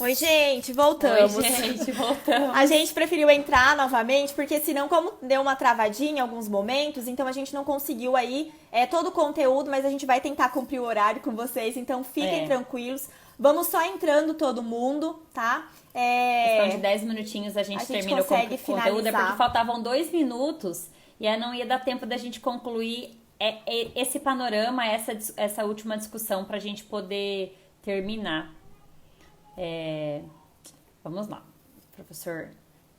Oi, gente, Oi, voltamos. gente, A voltamos. gente preferiu entrar novamente, porque senão, como deu uma travadinha em alguns momentos, então a gente não conseguiu aí todo o conteúdo, mas a gente vai tentar cumprir o horário com vocês, então fiquem É, tranquilos. Vamos só entrando todo mundo, tá? questão de 10 minutinhos a A gente gente termina o consegue conteúdo, é porque finalizar. faltavam 2 minutos e aí não ia dar tempo da gente concluir esse panorama, essa última discussão para a gente poder terminar. É, vamos lá. O professor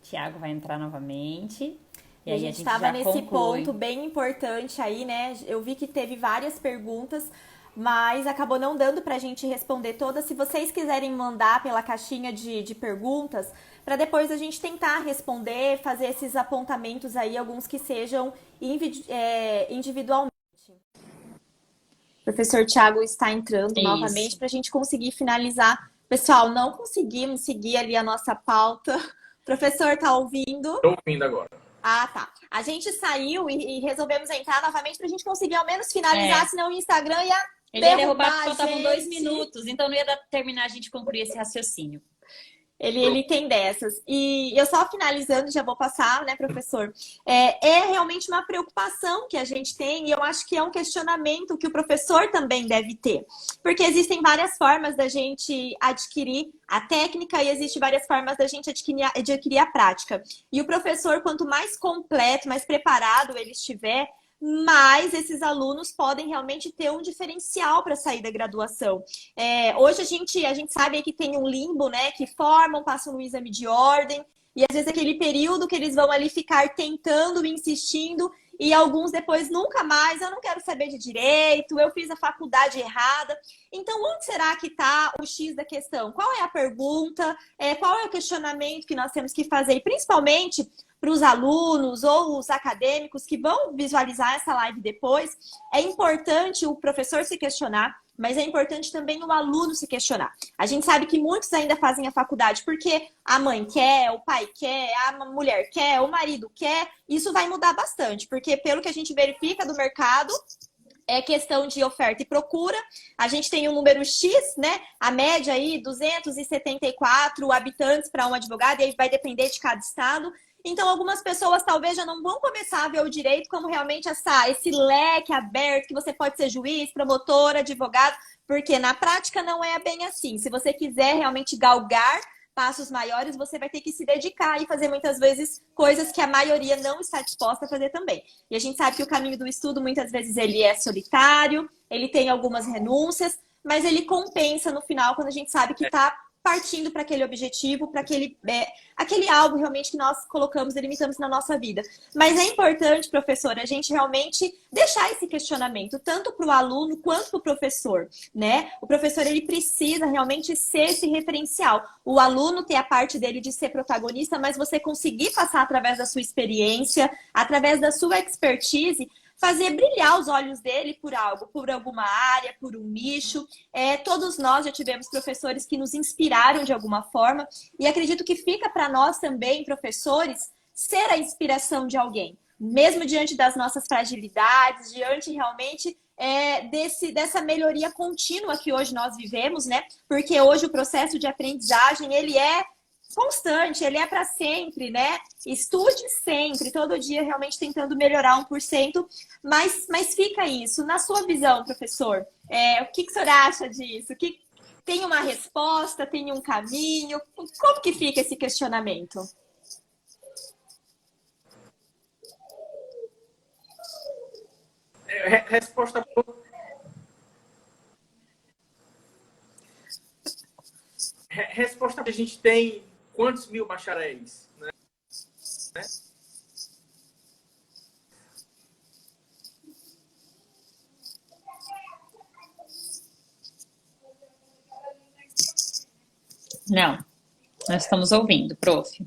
Tiago vai entrar novamente e E a aí a gente gente estava já nesse conclui. ponto bem importante aí, né? Eu vi que teve várias perguntas, mas acabou não dando para a gente responder todas. Se vocês quiserem mandar pela caixinha de perguntas, para depois a gente tentar responder, fazer esses apontamentos aí, alguns que sejam individualmente. O professor Tiago está entrando novamente Isso. para a gente conseguir finalizar. Pessoal, não conseguimos seguir ali a nossa pauta. O professor está ouvindo? Estou ouvindo agora. Ah, tá. A gente saiu e resolvemos entrar novamente para a gente conseguir ao menos finalizar, É, senão o Instagram ia ele ia derrubar porque derrubar a faltavam dois gente. minutos, então não ia dar, terminar a gente concluir esse raciocínio. Ele tem dessas. E eu só finalizando, já vou passar, né, professor? É realmente uma preocupação que a gente tem, e eu acho que é um questionamento que o professor também deve ter. Porque existem várias formas da gente adquirir a técnica e existem várias formas da gente adquirir a prática. E o professor, quanto mais completo, mais preparado ele estiver, mais esses alunos podem realmente ter um diferencial para sair da graduação. Hoje a gente sabe que tem um limbo, né? Que formam, passam no exame de ordem, e às vezes aquele período que eles vão ali ficar tentando, insistindo, e alguns depois nunca mais, eu não quero saber de direito, eu fiz a faculdade errada. Então, onde será que está o X da questão? Qual é a pergunta? Qual é o questionamento que nós temos que fazer? E principalmente para os alunos ou os acadêmicos que vão visualizar essa live depois, é importante o professor se questionar, mas é importante também o aluno se questionar. A gente sabe que muitos ainda fazem a faculdade porque a mãe quer, o pai quer, a mulher quer, o marido quer. Isso vai mudar bastante, porque pelo que a gente verifica do mercado, é questão de oferta e procura. A gente tem um número X, né? A média aí, 274 habitantes para um advogado, e aí vai depender de cada estado. Então, algumas pessoas talvez já não vão começar a ver o direito como realmente esse leque aberto, que você pode ser juiz, promotor, advogado, porque na prática não é bem assim. Se você quiser realmente galgar passos maiores, você vai ter que se dedicar e fazer muitas vezes coisas que a maioria não está disposta a fazer também. E a gente sabe que o caminho do estudo muitas vezes ele é solitário, ele tem algumas renúncias, mas ele compensa no final quando a gente sabe que está partindo para aquele objetivo, para aquele algo realmente que nós colocamos, delimitamos na nossa vida. Mas é importante, professor, a gente realmente deixar esse questionamento, tanto para o aluno quanto para o professor, né? O professor, ele precisa realmente ser esse referencial. O aluno tem a parte dele de ser protagonista, mas você conseguir passar através da sua experiência, através da sua expertise, fazer brilhar os olhos dele por algo, por alguma área, por um nicho. Todos nós já tivemos professores que nos inspiraram de alguma forma, e acredito que fica para nós também, professores, ser a inspiração de alguém, mesmo diante das nossas fragilidades, diante realmente dessa melhoria contínua que hoje nós vivemos, né? Porque hoje o processo de aprendizagem, ele é constante, ele é para sempre, né? Estude sempre, todo dia realmente tentando melhorar 1%, mas fica isso. Na sua visão, professor, o que o senhor acha disso? Tem uma resposta, tem um caminho? Como que fica esse questionamento? Resposta, resposta, a gente tem quantos mil bacharéis? Né? Não, nós estamos ouvindo, prof.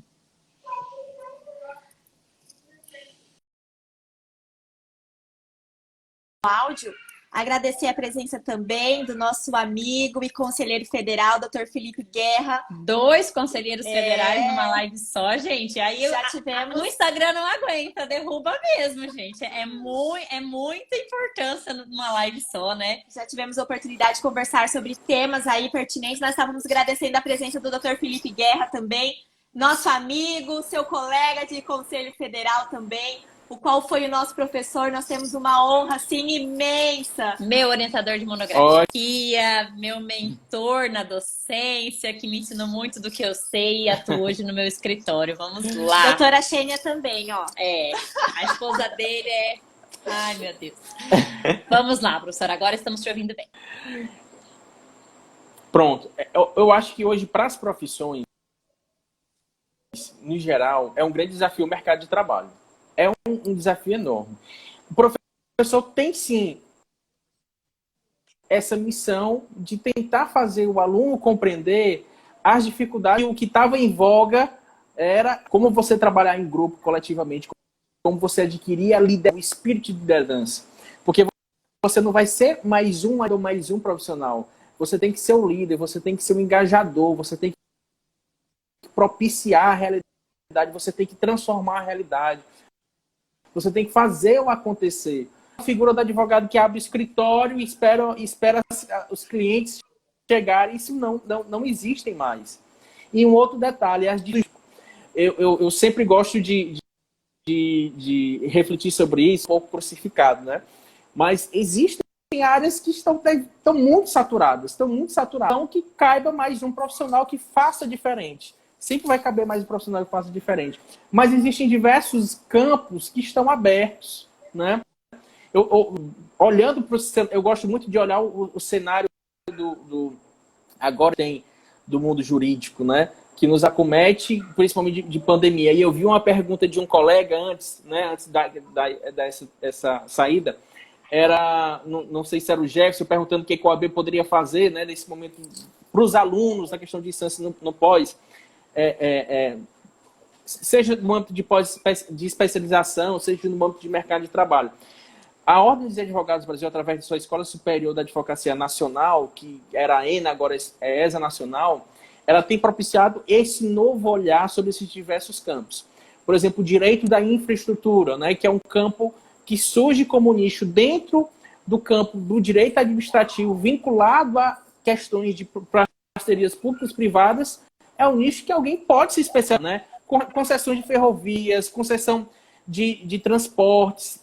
Áudio, Agradecer a presença também do nosso amigo e conselheiro federal, Dr. Felipe Guerra. 2 conselheiros federais numa live só, gente. Aí já tivemos... o Instagram não aguenta, derruba mesmo, gente. É muita importância numa live só, né? Já tivemos a oportunidade de conversar sobre temas aí pertinentes. Nós estávamos agradecendo a presença do Dr. Felipe Guerra também, nosso amigo, seu colega de Conselho Federal também, o qual foi o nosso professor. Nós temos uma honra, assim, imensa. Meu orientador de monografia, meu mentor na docência, que me ensinou muito do que eu sei e atuo hoje no meu escritório. Vamos lá. Doutora Xênia também, ó. A esposa dele é... Ai, meu Deus. Vamos lá, professora. Agora estamos te ouvindo bem. Pronto. Eu acho que hoje, para as profissões, no geral, é um grande desafio o mercado de trabalho. É um desafio enorme. O professor tem, sim, essa missão de tentar fazer o aluno compreender as dificuldades. O que estava em voga era como você trabalhar em grupo, coletivamente, como você adquirir o espírito de liderança. Porque você não vai ser mais um profissional. Você tem que ser o líder, você tem que ser o engajador, você tem que propiciar a realidade, você tem que transformar a realidade. Você tem que fazer o acontecer. A figura do advogado que abre o escritório e espera os clientes chegarem, isso não existem mais. E um outro detalhe, eu sempre gosto de refletir sobre isso, um pouco crucificado, né? Mas existem áreas que estão muito saturadas, então que caiba mais um profissional que faça diferente. Sempre vai caber mais um profissional que faça diferente. Mas existem diversos campos que estão abertos, né? Olhando para eu gosto muito de olhar o cenário agora tem do mundo jurídico, né? Que nos acomete, principalmente de pandemia. E eu vi uma pergunta de um colega antes dessa saída. Não sei se era o Jefferson, perguntando o que a OAB poderia fazer, né, nesse momento para os alunos, na questão de distância no pós. Seja no âmbito de especialização, seja no âmbito de mercado de trabalho. A Ordem dos Advogados do Brasil, através de sua Escola Superior da Advocacia Nacional, que era a ENA, agora é ESA Nacional, ela tem propiciado esse novo olhar sobre esses diversos campos. Por exemplo, o direito da infraestrutura, né, que é um campo que surge como nicho dentro do campo do direito administrativo, vinculado a questões de parcerias públicas e privadas, é um nicho que alguém pode se especializar, né? Concessões de ferrovias, concessão de transportes,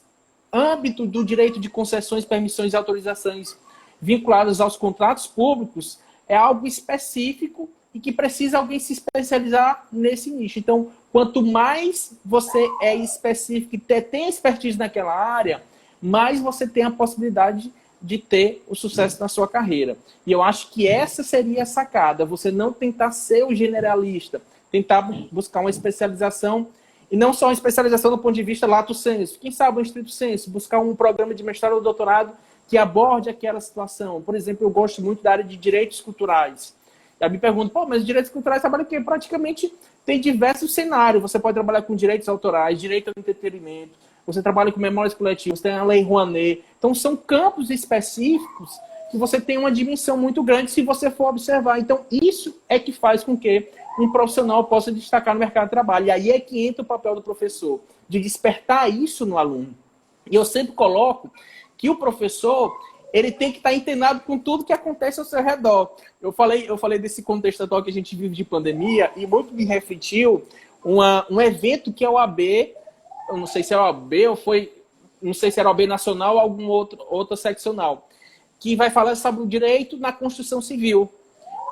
âmbito do direito de concessões, permissões e autorizações vinculadas aos contratos públicos, é algo específico e que precisa alguém se especializar nesse nicho. Então, quanto mais você é específico e tem expertise naquela área, mais você tem a possibilidade de ter o sucesso na sua carreira. E eu acho que essa seria a sacada, você não tentar ser o generalista, tentar buscar uma especialização, e não só uma especialização do ponto de vista lato sensu, quem sabe um estrito sensu, buscar um programa de mestrado ou doutorado que aborde aquela situação. Por exemplo, eu gosto muito da área de direitos culturais. E aí me pergunto, mas direitos culturais trabalha o quê? Praticamente tem diversos cenários. Você pode trabalhar com direitos autorais, direito ao entretenimento, você trabalha com memórias coletivas, tem a Lei Rouanet. Então, são campos específicos que você tem uma dimensão muito grande se você for observar. Então, isso é que faz com que um profissional possa destacar no mercado de trabalho. E aí é que entra o papel do professor, de despertar isso no aluno. E eu sempre coloco que o professor, ele tem que estar antenado com tudo que acontece ao seu redor. Eu falei desse contexto atual que a gente vive de pandemia, e muito me refletiu um evento que é o AB, eu não sei se era o AB ou não sei se era o AB nacional ou algum outra seccional, que vai falar sobre o direito na construção civil.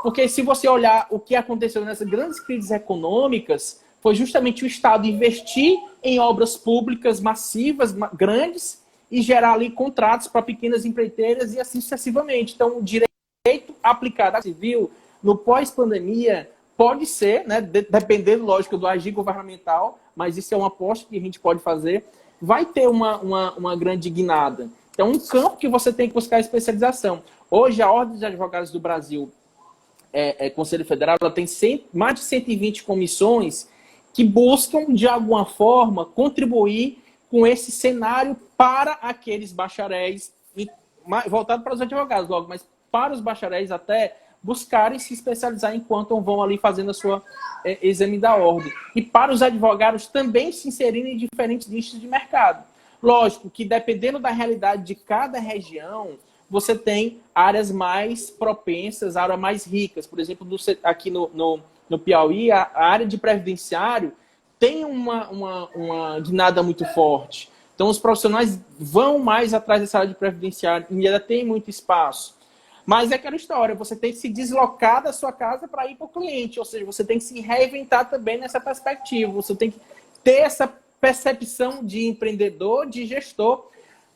Porque se você olhar o que aconteceu nessas grandes crises econômicas, foi justamente o Estado investir em obras públicas massivas, grandes, e gerar ali contratos para pequenas empreiteiras e assim sucessivamente. Então, o direito aplicado à civil no pós-pandemia pode ser, né, dependendo, lógico, do agir governamental, mas isso é uma aposta que a gente pode fazer, vai ter uma grande guinada. Então, um campo que você tem que buscar especialização. Hoje, a Ordem dos Advogados do Brasil, Conselho Federal, ela tem mais de 120 comissões que buscam, de alguma forma, contribuir com esse cenário para aqueles bacharéis, voltado para os advogados logo, mas para os bacharéis até buscarem se especializar enquanto vão ali fazendo a sua exame da ordem. E para os advogados também se inserirem em diferentes nichos de mercado. Lógico que dependendo da realidade de cada região, você tem áreas mais propensas, áreas mais ricas. Por exemplo, aqui no Piauí, a área de previdenciário tem uma guinada muito forte. Então, os profissionais vão mais atrás dessa área de previdenciário e ainda tem muito espaço. Mas é aquela história, você tem que se deslocar da sua casa para ir para o cliente, ou seja, você tem que se reinventar também nessa perspectiva, você tem que ter essa percepção de empreendedor, de gestor,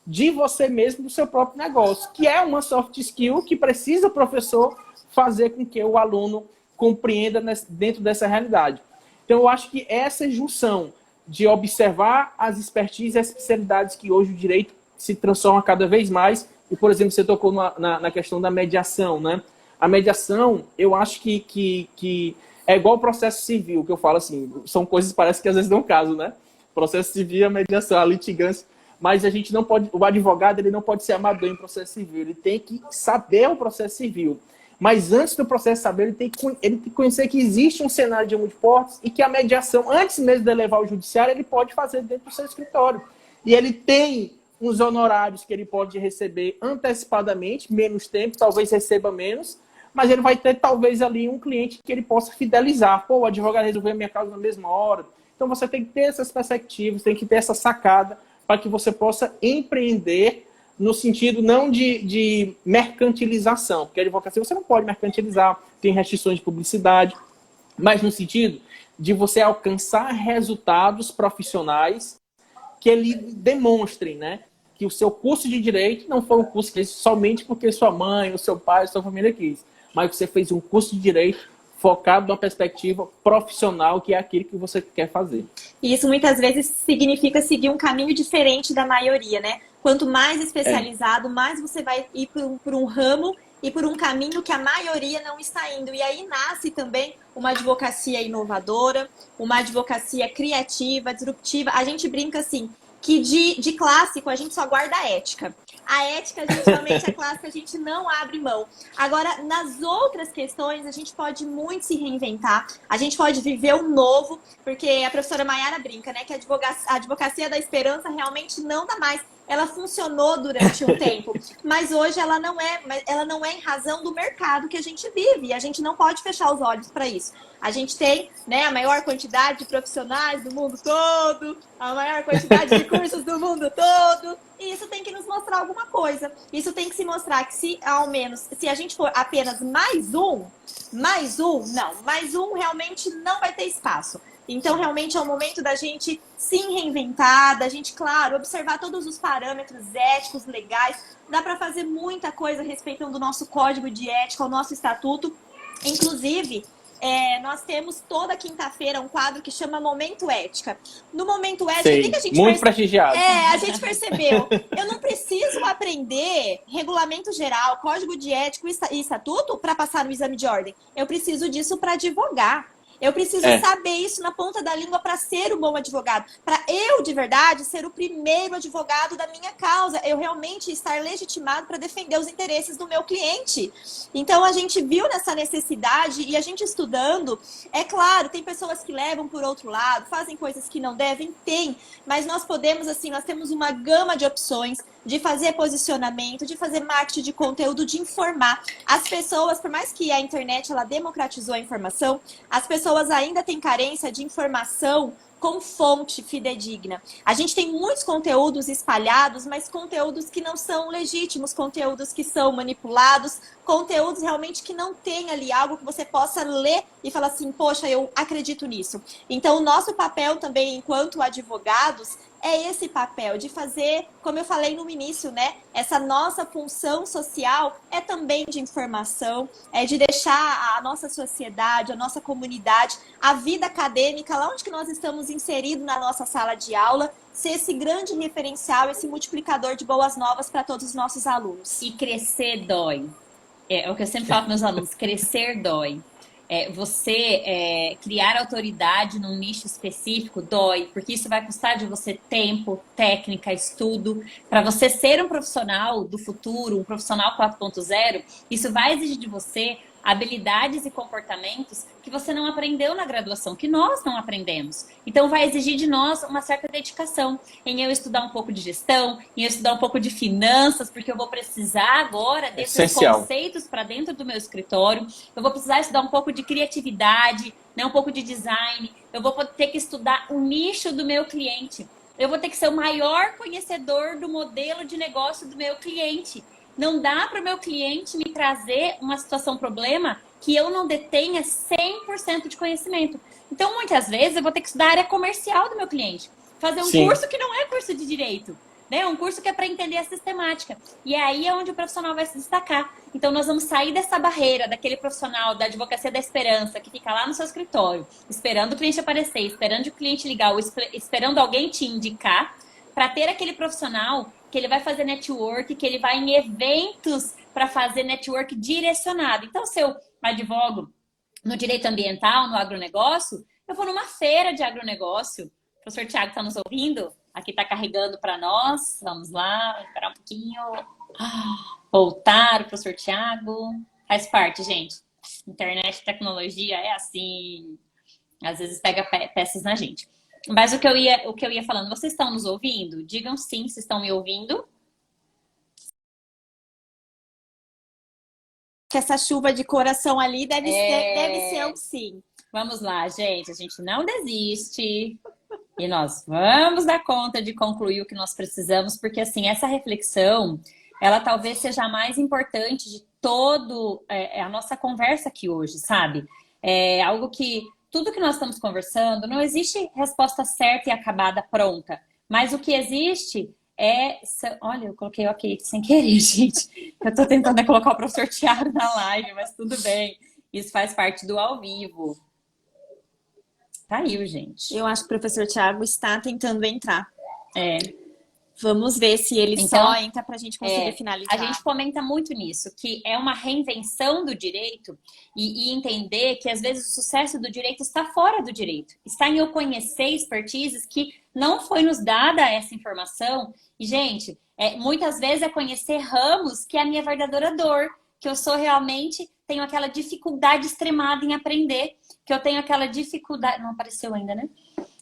de você mesmo, do seu próprio negócio, que é uma soft skill que precisa o professor fazer com que o aluno compreenda dentro dessa realidade. Então, eu acho que essa junção de observar as expertises e as especialidades que hoje o direito se transforma cada vez mais. E, por exemplo, você tocou na questão da mediação, né? A mediação, eu acho que é igual o processo civil, que eu falo assim, são coisas que parece que às vezes não caso, né? Processo civil, a mediação, a litigância, mas a gente não pode, o advogado ele não pode ser amador em processo civil, ele tem que saber o processo civil. Mas antes do processo saber, ele tem que conhecer que existe um cenário de multiportes e que a mediação, antes mesmo de levar ao judiciário, ele pode fazer dentro do seu escritório. E ele tem uns honorários que ele pode receber antecipadamente, menos tempo, talvez receba menos, mas ele vai ter talvez ali um cliente que ele possa fidelizar. Pô, o advogado resolveu a minha causa na mesma hora. Então você tem que ter essas perspectivas, tem que ter essa sacada para que você possa empreender no sentido não de mercantilização, porque a advocacia você não pode mercantilizar, tem restrições de publicidade, mas no sentido de você alcançar resultados profissionais que ele demonstrem, né? Que o seu curso de direito não foi um curso que somente porque sua mãe, o seu pai, a sua família quis, mas que você fez um curso de direito focado numa perspectiva profissional, que é aquilo que você quer fazer. E isso muitas vezes significa seguir um caminho diferente da maioria, né? Quanto mais especializado, mais você vai ir por um ramo e por um caminho que a maioria não está indo. E aí nasce também uma advocacia inovadora, uma advocacia criativa, disruptiva. A gente brinca assim, que de clássico a gente só guarda a ética. A ética, geralmente, é clássica, a gente não abre mão. Agora, nas outras questões, a gente pode muito se reinventar, a gente pode viver o novo, porque a professora Maiara brinca, né, que a advocacia da esperança realmente não dá mais. Ela funcionou durante um tempo, mas hoje ela não é em razão do mercado que a gente vive, e a gente não pode fechar os olhos para isso. A gente tem, né, a maior quantidade de profissionais do mundo todo, a maior quantidade de cursos do mundo todo, e isso tem que nos mostrar alguma coisa. Isso tem que se mostrar que se a gente for apenas mais um realmente não vai ter espaço. Então, realmente, é o momento da gente se reinventar, da gente, claro, observar todos os parâmetros éticos, legais. Dá para fazer muita coisa respeitando o nosso código de ética, o nosso estatuto. Inclusive, nós temos toda quinta-feira um quadro que chama Momento Ética. No Momento Ética, o que a gente muito prestigiado. A gente percebeu. Eu não preciso aprender regulamento geral, código de ética e estatuto para passar no exame de ordem. Eu preciso disso para advogar. Eu preciso saber isso na ponta da língua para ser um bom advogado. Para eu, de verdade, ser o primeiro advogado da minha causa. Eu realmente estar legitimado para defender os interesses do meu cliente. Então, a gente viu nessa necessidade e a gente estudando, é claro, tem pessoas que levam por outro lado, fazem coisas que não devem, tem. Mas nós podemos, assim, nós temos uma gama de opções de fazer posicionamento, de fazer marketing de conteúdo, de informar. As pessoas, por mais que a internet ela democratizou a informação, as pessoas ainda têm carência de informação com fonte fidedigna. A gente tem muitos conteúdos espalhados, mas conteúdos que não são legítimos, conteúdos que são manipulados, conteúdos realmente que não tem ali algo que você possa ler e falar assim, poxa, eu acredito nisso. Então, o nosso papel também, enquanto advogados, é esse papel de fazer, como eu falei no início, né? Essa nossa função social é também de informação, é de deixar a nossa sociedade, a nossa comunidade, a vida acadêmica, lá onde que nós estamos inseridos na nossa sala de aula, ser esse grande referencial, esse multiplicador de boas novas para todos os nossos alunos. E crescer dói. É o que eu sempre falo para meus alunos, crescer dói. Você criar autoridade num nicho específico dói, porque isso vai custar de você tempo, técnica, estudo. Para você ser um profissional do futuro, um profissional 4.0, isso vai exigir de você habilidades e comportamentos que você não aprendeu na graduação, que nós não aprendemos. Então vai exigir de nós uma certa dedicação em eu estudar um pouco de gestão, em eu estudar um pouco de finanças, porque eu vou precisar agora desses Essencial. conceitos para dentro do meu escritório. Eu vou precisar estudar um pouco de criatividade, né, um pouco de design. Eu vou ter que estudar o nicho do meu cliente. Eu vou ter que ser o maior conhecedor do modelo de negócio do meu cliente. Não dá para o meu cliente me trazer uma situação, problema, que eu não detenha 100% de conhecimento. Então, muitas vezes, eu vou ter que estudar a área comercial do meu cliente. Fazer um Sim. curso que não é curso de direito, né? Um curso que é para entender a sistemática. E aí é onde o profissional vai se destacar. Então, nós vamos sair dessa barreira, daquele profissional da advocacia da esperança, que fica lá no seu escritório, esperando o cliente aparecer, esperando o cliente ligar, ou esperando alguém te indicar, para ter aquele profissional que ele vai fazer network, que ele vai em eventos para fazer network direcionado. Então, se eu advogo no direito ambiental, no agronegócio, eu vou numa feira de agronegócio. O professor Tiago está nos ouvindo? Aqui está carregando para nós. Vamos lá, esperar um pouquinho. Voltar, o professor Tiago. Faz parte, gente. Internet, tecnologia é assim. Às vezes pega peças na gente. Mas o que eu ia falando, vocês estão nos ouvindo? Digam sim, se estão me ouvindo. Que essa chuva de coração ali deve ser um sim. Vamos lá, gente. A gente não desiste. E nós vamos dar conta de concluir o que nós precisamos, porque assim, essa reflexão, ela talvez seja a mais importante de todo a nossa conversa aqui hoje, sabe? É algo que tudo que nós estamos conversando, não existe resposta certa e acabada pronta. Mas o que existe olha, eu coloquei ok sem querer, gente. Eu tô tentando colocar o professor Tiago na live, mas tudo bem. Isso faz parte do ao vivo. Caiu, gente. Eu acho que o professor Tiago está tentando entrar. É. Vamos ver se ele Então, só entra para a gente conseguir finalizar. A gente comenta muito nisso, que é uma reinvenção do direito e entender que às vezes o sucesso do direito está fora do direito. Está em eu conhecer expertises que não foi nos dada essa informação. E, gente, muitas vezes é conhecer ramos que é a minha verdadeira dor, que eu sou realmente, tenho aquela dificuldade extremada em aprender, que eu tenho aquela dificuldade... Não apareceu ainda, né?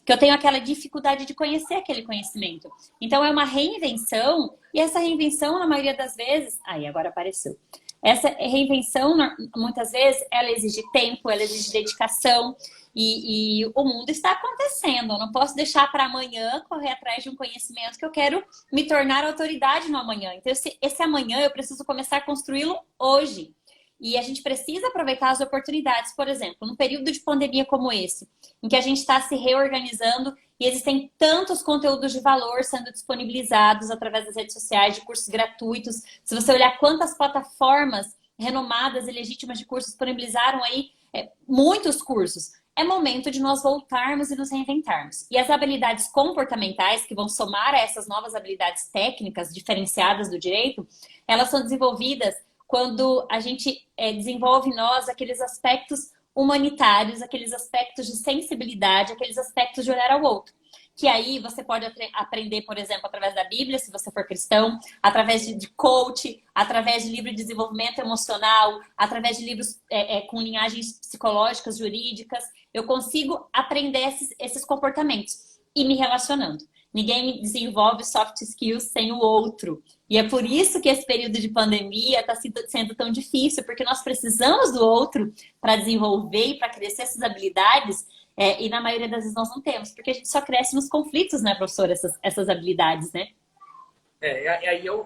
Que eu tenho aquela dificuldade de conhecer aquele conhecimento. Então, é uma reinvenção, e essa reinvenção, na maioria das vezes... Aí, agora apareceu. Essa reinvenção, muitas vezes, ela exige tempo, ela exige dedicação, e o mundo está acontecendo. Eu não posso deixar para amanhã correr atrás de um conhecimento que eu quero me tornar autoridade no amanhã. Então, esse amanhã eu preciso começar a construí-lo hoje. E a gente precisa aproveitar as oportunidades, por exemplo, num período de pandemia como esse, em que a gente está se reorganizando e existem tantos conteúdos de valor sendo disponibilizados através das redes sociais, de cursos gratuitos. Se você olhar quantas plataformas renomadas e legítimas de cursos disponibilizaram aí muitos cursos, é momento de nós voltarmos e nos reinventarmos. E as habilidades comportamentais, que vão somar a essas novas habilidades técnicas diferenciadas do direito, elas são desenvolvidas quando a gente desenvolve em nós aqueles aspectos humanitários, aqueles aspectos de sensibilidade, aqueles aspectos de olhar ao outro. Que aí você pode aprender, por exemplo, através da Bíblia, se você for cristão, através de coach, através de livro de desenvolvimento emocional, através de livros com linhagens psicológicas, jurídicas. Eu consigo aprender esses comportamentos e me relacionando. Ninguém desenvolve soft skills sem o outro. E é por isso que esse período de pandemia está sendo tão difícil, porque nós precisamos do outro para desenvolver e para crescer essas habilidades, e na maioria das vezes nós não temos, porque a gente só cresce nos conflitos, né, professor, essas habilidades, né? Aí é o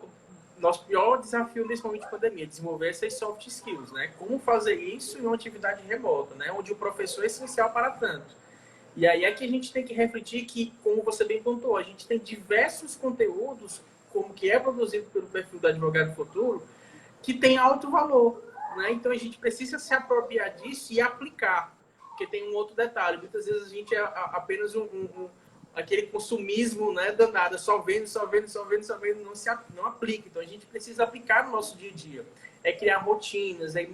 nosso pior desafio nesse momento de pandemia, desenvolver essas soft skills, né? Como fazer isso em uma atividade remota, né? Onde o professor é essencial para tanto. E aí é que a gente tem que refletir que, como você bem pontuou, a gente tem diversos conteúdos, como que é produzido pelo perfil do Advogado do Futuro, que tem alto valor, né? Então a gente precisa se apropriar disso e aplicar. Porque tem um outro detalhe, muitas vezes a gente é apenas aquele consumismo, né, danado, só vendo, não aplica. Então a gente precisa aplicar no nosso dia a dia. É criar rotinas, é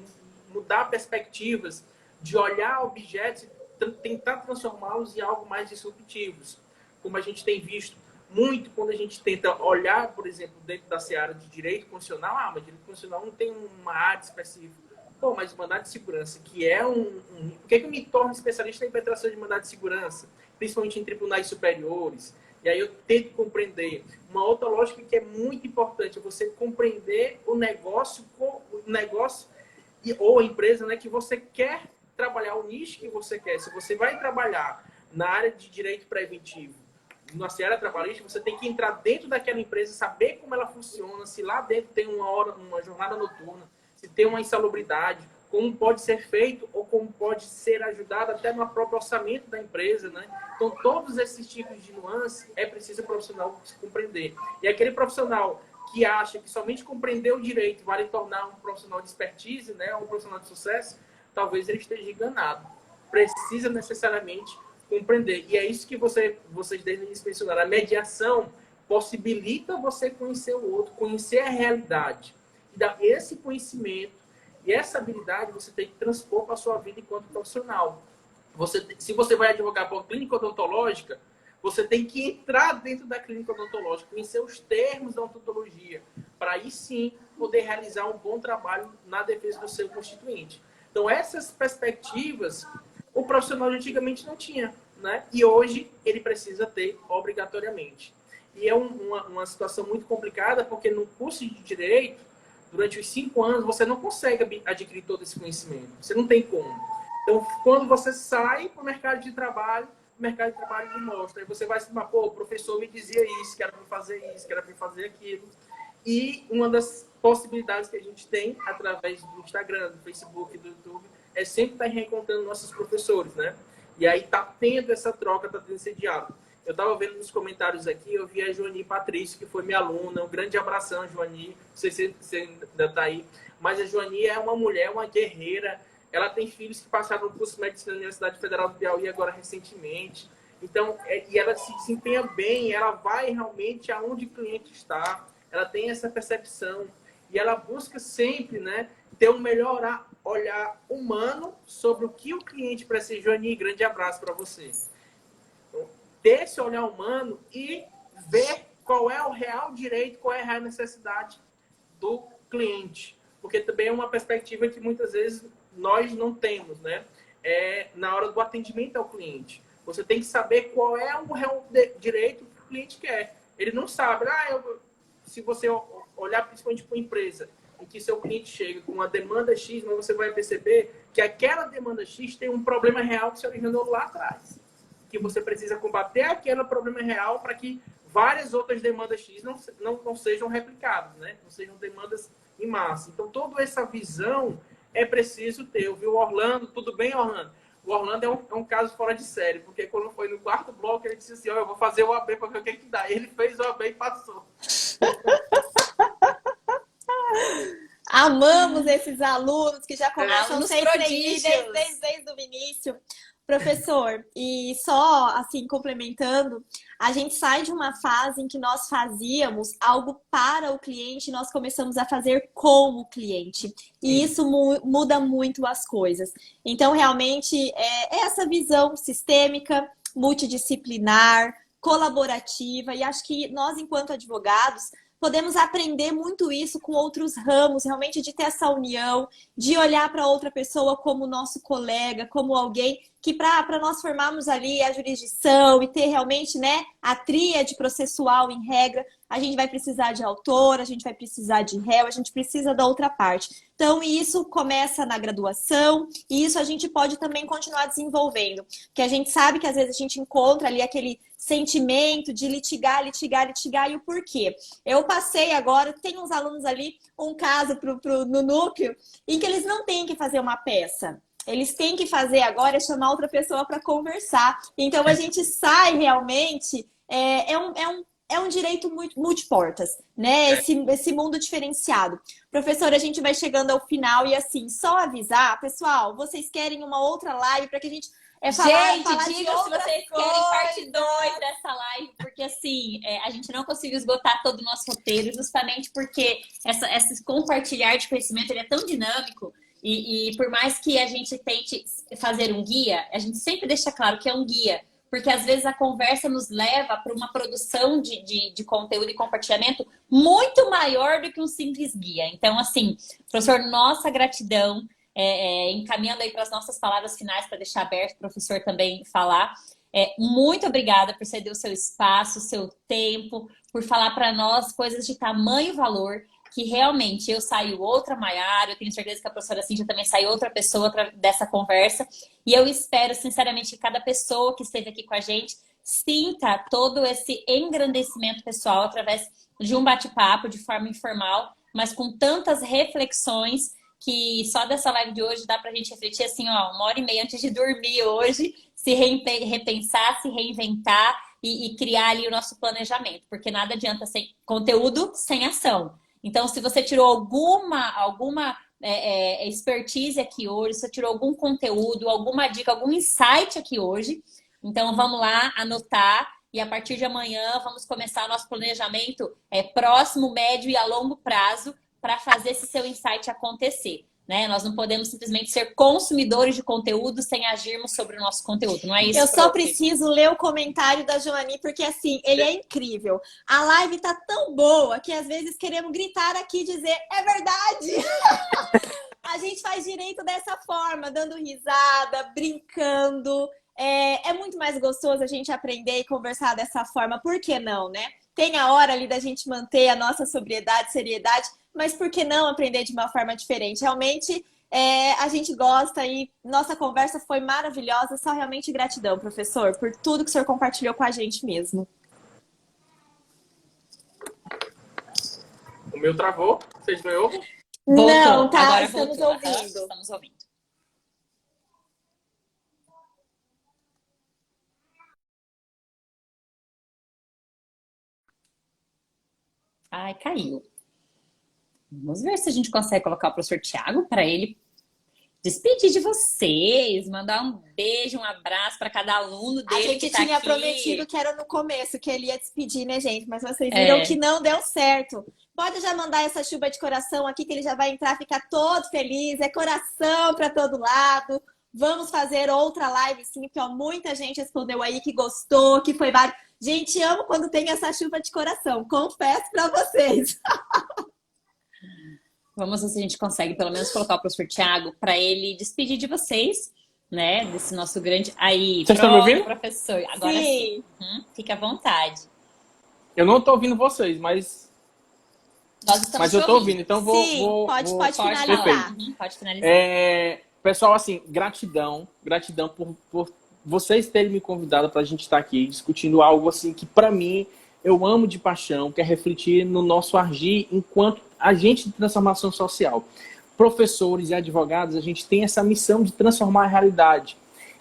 mudar perspectivas de olhar objetos e tentar transformá-los em algo mais disruptivos. Como a gente tem visto muito quando a gente tenta olhar, por exemplo, dentro da seara de direito constitucional, mas direito constitucional não tem uma área específica. Pô, mas mandado de segurança, que é por que eu me torno especialista em impetração de mandado de segurança? Principalmente em tribunais superiores. E aí eu tento compreender. Uma outra lógica que é muito importante é você compreender o negócio ou a empresa, né, que você quer trabalhar, o nicho que você quer. Se você vai trabalhar na área de direito preventivo, na seara trabalhista, você tem que entrar dentro daquela empresa, saber como ela funciona, se lá dentro tem uma jornada noturna, se tem uma insalubridade, como pode ser feito ou como pode ser ajudado até no próprio orçamento da empresa, né? Então, todos esses tipos de nuances é preciso o profissional compreender. E aquele profissional que acha que somente compreender o direito vai lhe tornar um profissional de expertise, né? Um profissional de sucesso, talvez ele esteja enganado. Precisa necessariamente compreender. E é isso que vocês devem mencionar. A mediação possibilita você conhecer o outro, conhecer a realidade. E dar esse conhecimento e essa habilidade você tem que transpor para a sua vida enquanto profissional. Se você vai advogar para uma clínica odontológica, você tem que entrar dentro da clínica odontológica, conhecer os termos da odontologia, para aí sim poder realizar um bom trabalho na defesa do seu constituinte. Então, essas perspectivas, o profissional de antigamente não tinha, né? E hoje ele precisa ter obrigatoriamente. E é uma situação muito complicada, porque no curso de Direito, durante os 5 anos, você não consegue adquirir todo esse conhecimento. Você não tem como. Então, quando você sai para o mercado de trabalho, o mercado de trabalho lhe mostra. Aí você vai se falar, pô, o professor me dizia isso, que era para fazer isso, que era para fazer aquilo. E uma das possibilidades que a gente tem, através do Instagram, do Facebook, do YouTube, é sempre estar reencontrando nossos professores, né? E aí tá tendo essa troca, tá tendo esse diálogo. Eu estava vendo nos comentários aqui, eu vi a Joani Patrício, que foi minha aluna. Um grande abração, Joani. Não sei se você ainda está aí. Mas a Joani é uma mulher, uma guerreira. Ela tem filhos que passaram no curso de medicina na Universidade Federal do Piauí agora recentemente. Então, e ela se desempenha bem, ela vai realmente aonde o cliente está. Ela tem essa percepção. E ela busca sempre, né, ter um melhor olhar humano sobre o que o cliente precisa. Joani, grande abraço para você. Ter esse olhar humano e ver qual é o real direito, qual é a real necessidade do cliente. Porque também é uma perspectiva que muitas vezes nós não temos, né? Na hora do atendimento ao cliente. Você tem que saber qual é o real direito que o cliente quer. Ele não sabe. Se você olhar principalmente para uma empresa em que seu cliente chega com uma demanda X, mas você vai perceber que aquela demanda X tem um problema real que se originou lá atrás. Que você precisa combater aquele problema real para que várias outras demandas X não sejam replicadas, né? Não sejam demandas em massa. Então, toda essa visão é preciso ter. Eu vi o Orlando, tudo bem, Orlando? O Orlando é um caso fora de série, porque quando foi no 4º bloco, ele disse assim, eu vou fazer o AB para ver o que dá. Ele fez o AB e passou. Amamos esses alunos que já começam alunos sempre prodígios. desde o início. Professor, e só assim complementando, a gente sai de uma fase em que nós fazíamos algo para o cliente, nós começamos a fazer com o cliente. E isso muda muito as coisas. Então, realmente, é essa visão sistêmica, multidisciplinar, colaborativa, e acho que nós, enquanto advogados, podemos aprender muito isso com outros ramos, realmente de ter essa união, de olhar para outra pessoa como nosso colega, como alguém que para nós formarmos ali a jurisdição e ter realmente, né, a tríade processual em regra, a gente vai precisar de autor, a gente vai precisar de réu, a gente precisa da outra parte. Então, isso começa na graduação e isso a gente pode também continuar desenvolvendo. Porque a gente sabe que às vezes a gente encontra ali aquele sentimento de litigar e o porquê. Eu passei agora, tem uns alunos ali, um caso no núcleo, em que eles não têm que fazer uma peça. Eles têm que fazer agora é chamar outra pessoa para conversar. Então, a gente sai realmente... É um direito multiportas, né? Esse mundo diferenciado. Professora, a gente vai chegando ao final e assim, só avisar, pessoal, vocês querem uma outra live para que a gente... falar diga se vocês querem parte 2 dessa live, porque assim, a gente não conseguiu esgotar todo o nosso roteiro, justamente porque esse compartilhar de conhecimento ele é tão dinâmico E por mais que a gente tente fazer um guia, a gente sempre deixa claro que é um guia, porque às vezes a conversa nos leva para uma produção de conteúdo e compartilhamento muito maior do que um simples guia. Então, assim, professor, nossa gratidão, encaminhando aí para as nossas palavras finais, para deixar aberto o professor também falar. Muito obrigada por ceder o seu espaço, o seu tempo, por falar para nós coisas de tamanho valor, que realmente eu saio outra Maiara, eu tenho certeza que a professora Cíntia também saiu outra pessoa dessa conversa, e eu espero, sinceramente, que cada pessoa que esteve aqui com a gente sinta todo esse engrandecimento pessoal através de um bate-papo de forma informal, mas com tantas reflexões que só dessa live de hoje dá pra gente refletir assim, ó, 1h30 antes de dormir hoje, se repensar, se reinventar e criar ali o nosso planejamento, porque nada adianta sem conteúdo sem ação. Então, se você tirou alguma expertise aqui hoje, se você tirou algum conteúdo, alguma dica, algum insight aqui hoje, então vamos lá anotar e a partir de amanhã vamos começar nosso planejamento próximo, médio e a longo prazo para fazer esse seu insight acontecer. Né? Nós não podemos simplesmente ser consumidores de conteúdo sem agirmos sobre o nosso conteúdo, não é isso? Eu só preciso ler o comentário da Joani, porque assim, ele é incrível. A live tá tão boa que às vezes queremos gritar aqui e dizer, é verdade! A gente faz direito dessa forma, dando risada, brincando. É muito mais gostoso a gente aprender e conversar dessa forma, por que não, né? Tem a hora ali da gente manter a nossa sobriedade, seriedade, mas por que não aprender de uma forma diferente? Realmente, a gente gosta e nossa conversa foi maravilhosa. Só realmente gratidão, professor, por tudo que o senhor compartilhou com a gente mesmo. O meu travou? Vocês me ouvem? Não, tá? Agora Estamos voltou. ouvindo. Estamos ouvindo. Ai, caiu. Vamos ver se a gente consegue colocar o professor Tiago para ele despedir de vocês, mandar um beijo, um abraço para cada aluno dele. A gente que tá tinha aqui. prometido que era no começo, que ele ia despedir, né, gente? Mas vocês viram que não deu certo. Pode já mandar essa chuva de coração aqui, que ele já vai entrar, ficar todo feliz. É coração para todo lado. Vamos fazer outra live, sim, porque ó, muita gente respondeu aí que gostou, que foi vários. Gente, amo quando tem essa chuva de coração. Confesso para vocês. Vamos ver se a gente consegue pelo menos colocar o professor Tiago para ele despedir de vocês, né? Desse nosso grande... Aí, vocês estão me ouvindo? Professor. Agora sim. Fique à vontade. Eu não estou ouvindo vocês, mas eu estou ouvindo. Então pode finalizar. Pode finalizar. Pessoal, assim, gratidão por vocês terem me convidado para a gente estar aqui discutindo algo assim que, para mim, eu amo de paixão, que é refletir no nosso agir enquanto agente de transformação social. Professores e advogados, a gente tem essa missão de transformar a realidade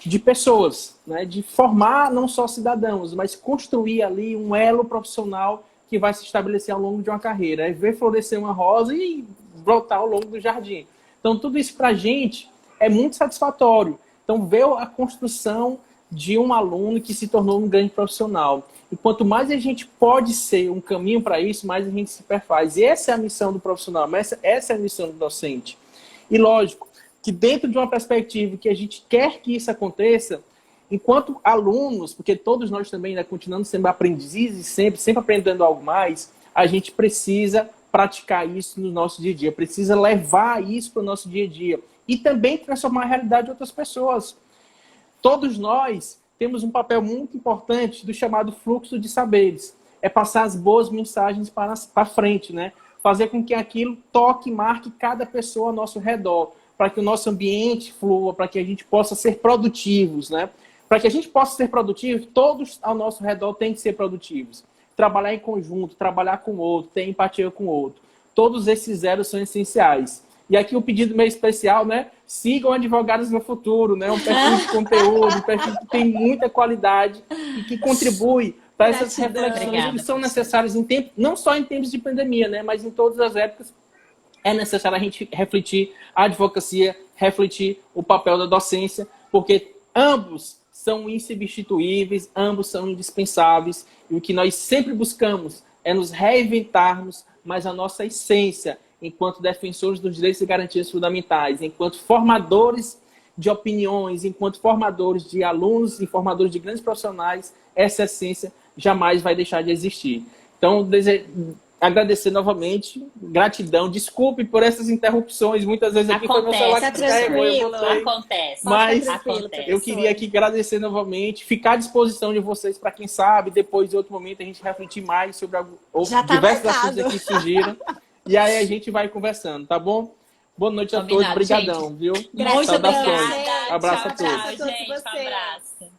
de pessoas, né? De formar não só cidadãos, mas construir ali um elo profissional que vai se estabelecer ao longo de uma carreira. É ver florescer uma rosa e brotar ao longo do jardim. Então, tudo isso para a gente é muito satisfatório. Então, ver a construção de um aluno que se tornou um grande profissional. E quanto mais a gente pode ser um caminho para isso, mais a gente se perfaz. E essa é a missão do profissional, essa é a missão do docente. E lógico, que dentro de uma perspectiva que a gente quer que isso aconteça, enquanto alunos, porque todos nós também ainda continuamos sendo aprendizes, sempre aprendendo algo mais, a gente precisa praticar isso no nosso dia a dia, precisa levar isso para o nosso dia a dia. E também transformar a realidade de outras pessoas. Todos nós temos um papel muito importante do chamado fluxo de saberes. É passar as boas mensagens para frente, né? Fazer com que aquilo toque e marque cada pessoa ao nosso redor, para que o nosso ambiente flua, para que a gente possa ser produtivos, né? Para que a gente possa ser produtivo, todos ao nosso redor têm que ser produtivos. Trabalhar em conjunto, trabalhar com o outro, ter empatia com o outro. Todos esses zeros são essenciais. E aqui o pedido meio especial, né? Sigam Advogados no Futuro, né? Um perfil de conteúdo, um perfil que tem muita qualidade e que contribui para essas reflexões que são necessárias em tempo, não só em tempos de pandemia, né? Mas em todas as épocas é necessário a gente refletir a advocacia, refletir o papel da docência, porque ambos são insubstituíveis, ambos são indispensáveis, e o que nós sempre buscamos é nos reinventarmos, mas a nossa essência enquanto defensores dos direitos e garantias fundamentais, enquanto formadores de opiniões, enquanto formadores de alunos e formadores de grandes profissionais, essa essência jamais vai deixar de existir. Então, agradecer novamente, gratidão, desculpe por essas interrupções, muitas vezes aqui Acontece, foi meu celular tá que descarregou, eu tranquilo. voltei. Acontece. Mas acontece. eu queria aqui agradecer novamente, ficar à disposição de vocês para quem sabe, depois em outro momento a gente refletir mais sobre Já tá diversos marcado. assuntos aqui que surgiram. E aí a gente vai conversando, tá bom? Boa noite a todos, Combinado, obrigadão, gente. viu? Muito Saudações. obrigada. Abraço a Tchau, todos. tchau, todos gente. Um vocês. abraço.